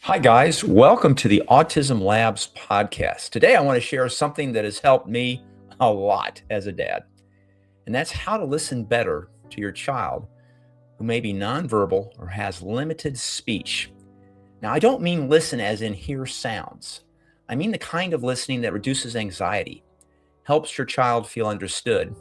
Hi, guys. Welcome to the Autism Labs podcast. Today, I want to share something that has helped me a lot as a dad, and that's how to listen better to your child who may be nonverbal or has limited speech. Now, I don't mean listen as in hear sounds. I mean the kind of listening that reduces anxiety, helps your child feel understood,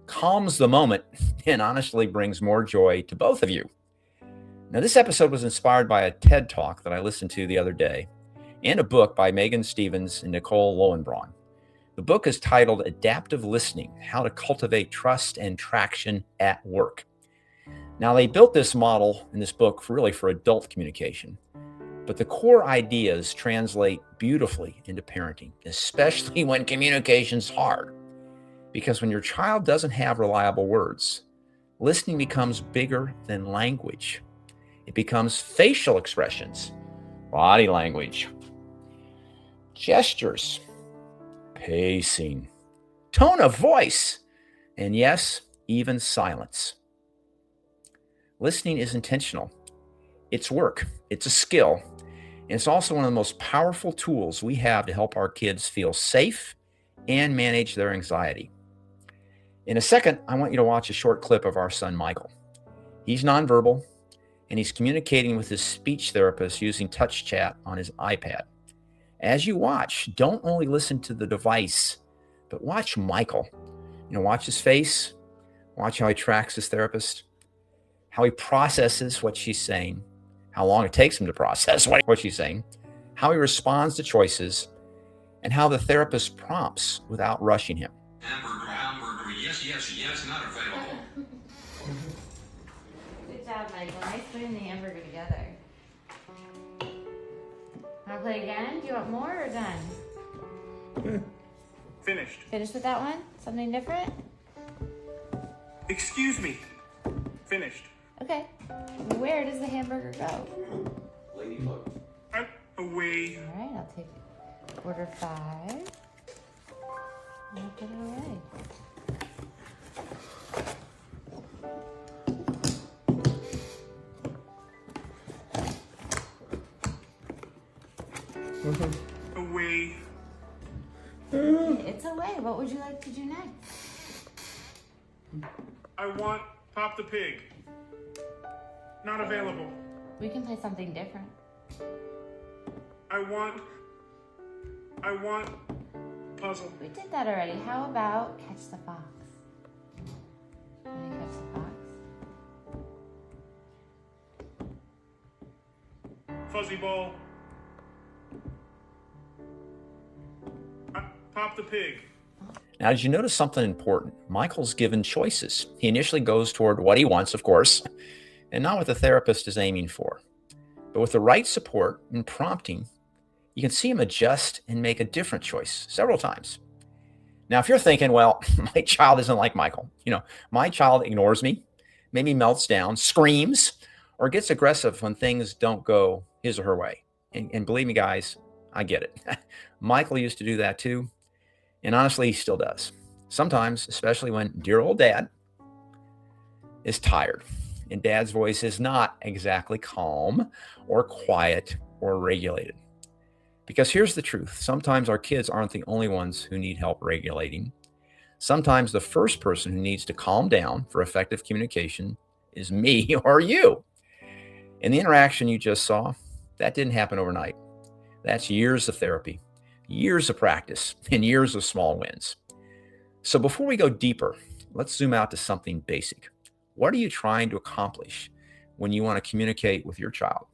calms the moment, and honestly brings more joy to both of you. Now, this episode was inspired by a TED Talk that I listened to the other day and a book by Megan Stevens and Nicole Lowenbraun. The book is titled Adaptive Listening: How to Cultivate Trust and Traction at Work. Now, they built this model in this book really for adult communication, but the core ideas translate beautifully into parenting, especially when communication's hard. Because when your child doesn't have reliable words, listening becomes bigger than language. It becomes facial expressions, body language, gestures, pacing, tone of voice, and yes, even silence. Listening is intentional. It's work. It's a skill. And it's also one of the most powerful tools we have to help our kids feel safe and manage their anxiety. In a second, I want you to watch a short clip of our son, Michael. He's nonverbal, and he's communicating with his speech therapist using touch chat on his iPad. As you watch, don't only listen to the device, but watch Michael. Watch his face, watch how he tracks his therapist, how he processes what she's saying, how long it takes him to process what she's saying, how he responds to choices, and how the therapist prompts without rushing him. Hamburger, yes, not available. Good job, Michael. Nice putting the hamburger together. Want to play again? Do you want more or done? Finished. Finished with that one? Something different? Excuse me. Finished. Okay. Where does the hamburger go? Ladybug. Away. All right, I'll take order 5. And I'll put it away. Away. It's away. What would you like to do next? I want Pop the Pig. Not available. We can play something different. I want puzzle. We did that already. How about catch the fox? Want to catch the fox? Fuzzy ball. Pop the Pig. Now, did you notice something important? Michael's given choices. He initially goes toward what he wants, of course, and not what the therapist is aiming for. But with the right support and prompting, you can see him adjust and make a different choice several times. Now, if you're thinking, well, my child isn't like Michael. My child ignores me, maybe melts down, screams, or gets aggressive when things don't go his or her way. And believe me, guys, I get it. Michael used to do that too. And honestly, he still does. Sometimes, especially when dear old dad is tired and dad's voice is not exactly calm or quiet or regulated. Because here's the truth. Sometimes our kids aren't the only ones who need help regulating. Sometimes the first person who needs to calm down for effective communication is me or you. And the interaction you just saw, that didn't happen overnight. That's years of therapy, years of practice, and years of small wins. So before we go deeper, let's zoom out to something basic. What are you trying to accomplish when you want to communicate with your child?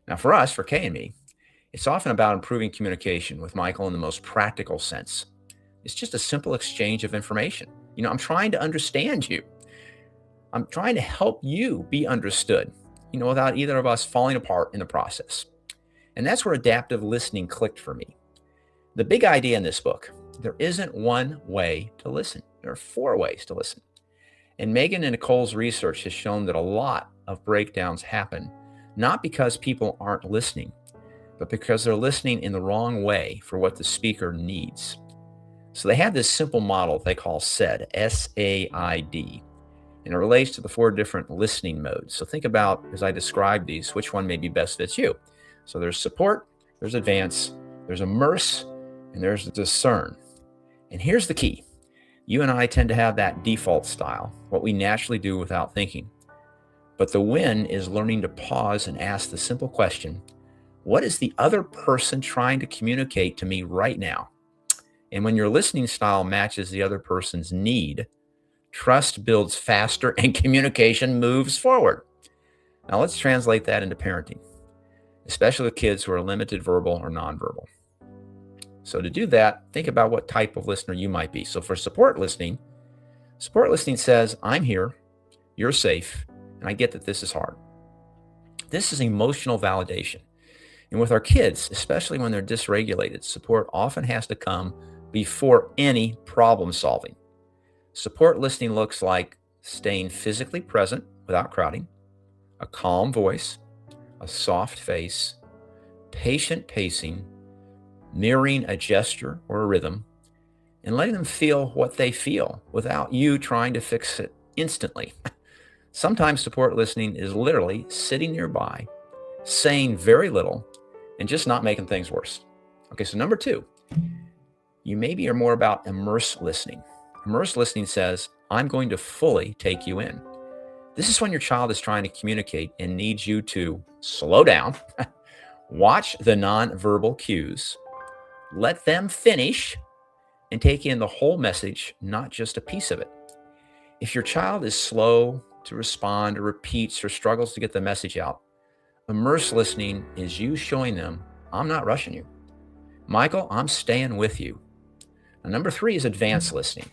Now, for us, for Kay and me, it's often about improving communication with Michael in the most practical sense. It's just a simple exchange of information. I'm trying to understand you. I'm trying to help you be understood, without either of us falling apart in the process. And that's where adaptive listening clicked for me. The big idea in this book, there isn't one way to listen. There are 4 ways to listen. And Megan and Nicole's research has shown that a lot of breakdowns happen, not because people aren't listening, but because they're listening in the wrong way for what the speaker needs. So they have this simple model they call SAID, S-A-I-D, and it relates to the 4 different listening modes. So think about, as I describe these, which one maybe best fits you. So there's support, there's advance, there's immerse, and there's discern. And here's the key. You and I tend to have that default style, what we naturally do without thinking. But the win is learning to pause and ask the simple question, what is the other person trying to communicate to me right now? And when your listening style matches the other person's need, trust builds faster and communication moves forward. Now let's translate that into parenting, especially with kids who are limited verbal or nonverbal. So to do that, think about what type of listener you might be. So for support listening says, I'm here, you're safe, and I get that this is hard. This is emotional validation. And with our kids, especially when they're dysregulated, support often has to come before any problem solving. Support listening looks like staying physically present without crowding, a calm voice, a soft face, patient pacing, mirroring a gesture or a rhythm, and letting them feel what they feel without you trying to fix it instantly. Sometimes support listening is literally sitting nearby, saying very little, and just not making things worse. Okay, so number 2, you maybe are more about immerse listening. Immerse listening says, I'm going to fully take you in. This is when your child is trying to communicate and needs you to slow down, watch the nonverbal cues, let them finish, and take in the whole message, not just a piece of it. If your child is slow to respond or repeats or struggles to get the message out, immerse listening is you showing them, I'm not rushing you. Michael, I'm staying with you. Now, number 3 is advanced listening.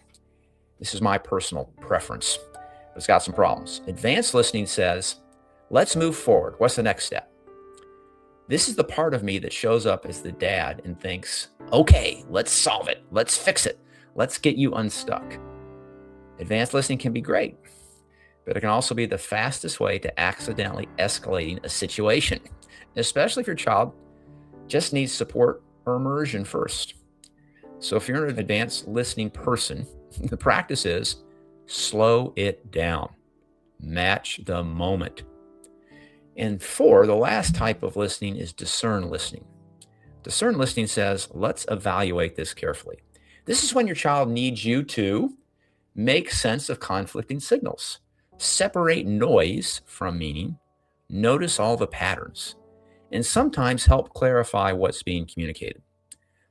This is my personal preference, but it's got some problems. Advanced listening says, let's move forward. What's the next step? This is the part of me that shows up as the dad and thinks, okay, let's solve it. Let's fix it. Let's get you unstuck. Advanced listening can be great, but it can also be the fastest way to accidentally escalating a situation, especially if your child just needs support or immersion first. So if you're an advanced listening person, the practice is slow it down, match the moment. And 4, the last type of listening is discern listening. Discern listening says, let's evaluate this carefully. This is when your child needs you to make sense of conflicting signals, separate noise from meaning, notice all the patterns, and sometimes help clarify what's being communicated.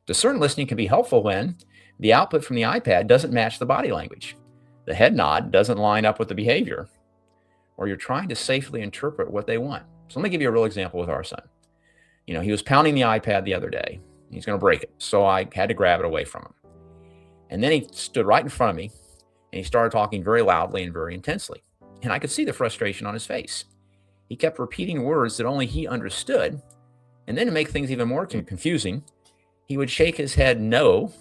Discern listening can be helpful when the output from the iPad doesn't match the body language, the head nod doesn't line up with the behavior, or you're trying to safely interpret what they want. So let me give you a real example with our son. He was pounding the iPad the other day. He's going to break it. So I had to grab it away from him. And then he stood right in front of me and he started talking very loudly and very intensely. And I could see the frustration on his face. He kept repeating words that only he understood. And then to make things even more confusing, he would shake his head no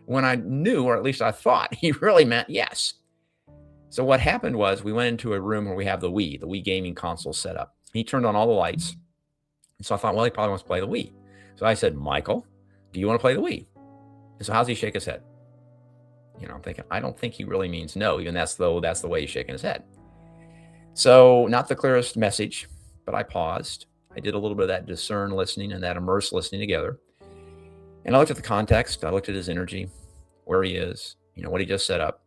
when I knew, or at least I thought, he really meant yes. So what happened was we went into a room where we have the Wii gaming console set up. He turned on all the lights. And so I thought, well, he probably wants to play the Wii. So I said, Michael, do you want to play the Wii? And so how's he shake his head? I'm thinking, I don't think he really means no, even that's the way he's shaking his head. So not the clearest message, but I paused. I did a little bit of that discern listening and that immerse listening together. And I looked at the context. I looked at his energy, where he is, what he just set up.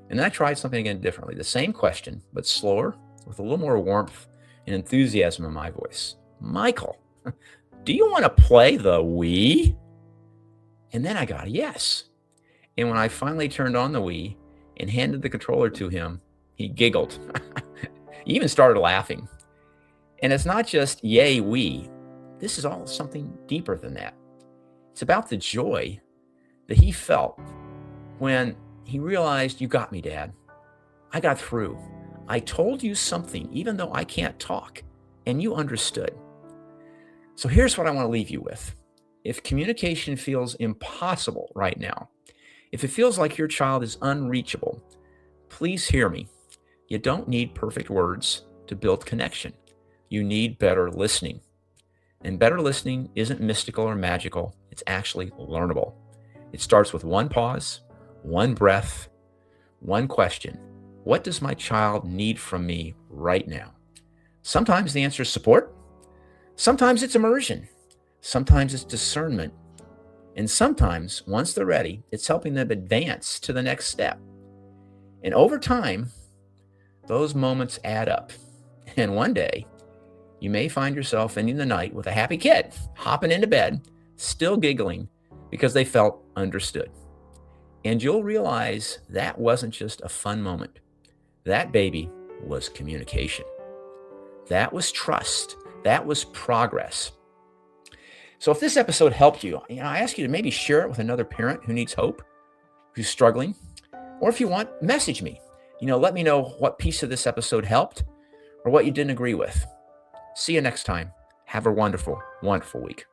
And then I tried something again differently. The same question, but slower, with a little more warmth and enthusiasm in my voice. Michael, do you want to play the Wii? And then I got a yes. And when I finally turned on the Wii and handed the controller to him, he giggled. He even started laughing. And it's not just, yay, Wii. This is all something deeper than that. It's about the joy that he felt when he realized, you got me, Dad. I got through. I told you something, even though I can't talk, and you understood. So here's what I want to leave you with. If communication feels impossible right now, if it feels like your child is unreachable, please hear me. You don't need perfect words to build connection. You need better listening. And better listening isn't mystical or magical. It's actually learnable. It starts with one pause, one breath, one question. What does my child need from me right now? Sometimes the answer is support. Sometimes it's immersion. Sometimes it's discernment. And sometimes, once they're ready, it's helping them advance to the next step. And over time, those moments add up. And one day, you may find yourself ending the night with a happy kid, hopping into bed, still giggling because they felt understood. And you'll realize that wasn't just a fun moment. That baby was communication. That was trust. That was progress. So if this episode helped you, I ask you to maybe share it with another parent who needs hope, who's struggling. Or if you want, message me. Let me know what piece of this episode helped or what you didn't agree with. See you next time. Have a wonderful, wonderful week.